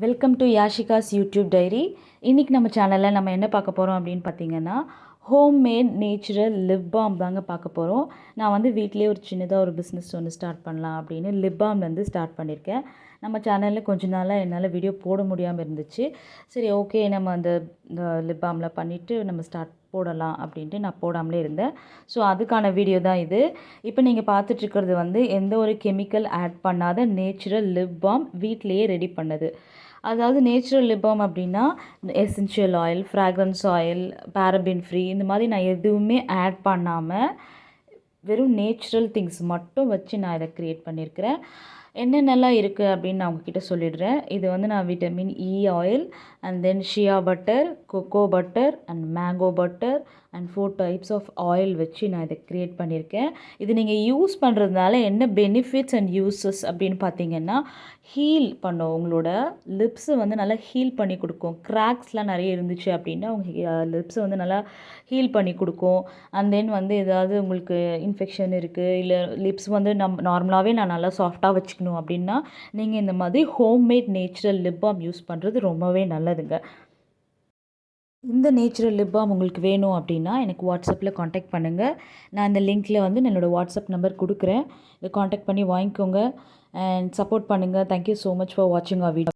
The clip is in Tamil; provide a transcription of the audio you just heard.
Welcome to Yashika's YouTube diary. இன்றைக்கி நம்ம சேனலில் நம்ம என்ன பார்க்க போகிறோம் அப்படின்னு பார்த்தீங்கன்னா, ஹோம்மேட் நேச்சுரல் லிப் பாம் தாங்க பார்க்க போகிறோம். நான் வந்து வீட்டிலே ஒரு சின்னதாக ஒரு பிஸ்னஸ் ஒன்று ஸ்டார்ட் பண்ணலாம் அப்படின்னு லிப் பாம் வந்து ஸ்டார்ட் பண்ணியிருக்கேன். நம்ம சேனலில் கொஞ்ச நாளாக என்னால் வீடியோ போட முடியாமல் இருந்துச்சு. சரி, ஓகே, நம்ம அந்த லிப் பாமில் பண்ணிவிட்டு நம்ம போடலாம் அப்படின்ட்டு நான் போடாமலே இருந்தேன். ஸோ அதுக்கான வீடியோ தான் இது. இப்போ நீங்கள் பார்த்துட்ருக்கிறது வந்து எந்த ஒரு கெமிக்கல் ஆட் பண்ணாத நேச்சுரல் லிப் பாம் வீட்டிலையே ரெடி பண்ணது. அதாவது நேச்சுரல் லிப் பாம் அப்படின்னா essential oil, fragrance oil, paraben free, இந்த மாதிரி நான் எதுவுமே ஆட் பண்ணாமல் வெறும் நேச்சுரல் திங்ஸ் மட்டும் வச்சு நான் இதை க்ரியேட் பண்ணியிருக்கிறேன். என்னென்னலாம் இருக்குது அப்படின்னு நான் உங்ககிட்ட சொல்லிடுறேன். இது வந்து நான் vitamin E oil and then shea butter, cocoa butter and mango butter and 4 types of oil வச்சு நான் இதை க்ரியேட் பண்ணியிருக்கேன். இது நீங்கள் யூஸ் பண்ணுறதுனால என்ன பெனிஃபிட்ஸ் அண்ட் யூஸஸ் அப்படின்னு பார்த்தீங்கன்னா, ஹீல் பண்ணும். உங்களோட லிப்ஸை வந்து நல்லா ஹீல் பண்ணி கொடுக்கும். கிராக்ஸ்லாம் நிறைய இருந்துச்சு அப்படின்னா உங்கள் லிப்ஸை வந்து நல்லா ஹீல் பண்ணி கொடுக்கும். அண்ட் தென் வந்து ஏதாவது உங்களுக்கு இன்ஃபெக்ஷன் இருக்குது, இல்லை லிப்ஸ் வந்து நார்மலாகவே நான் நல்லா சாஃப்டாக வச்சுக்கணும் அப்படின்னா நீங்கள் இந்த மாதிரி homemade natural lip balm use பண்ணுறது ரொம்பவே நல்லதுங்க. இந்த நேச்சுரல் லிப் பாம் உங்களுக்கு வேணும் அப்படின்னா எனக்கு வாட்ஸ்அப்பில் காண்டாக்ட் பண்ணுங்கள். நான் இந்த லிங்க்கில் வந்து என்னோடய வாட்ஸ்அப் நம்பர் கொடுக்குறேன். இதை காண்டாக்ட் பண்ணி வாங்கிக்கோங்க அண்ட் சப்போர்ட் பண்ணுங்கள். தேங்க்யூ ஸோ மச் ஃபார் வாட்சிங் அவர் வீடியோ.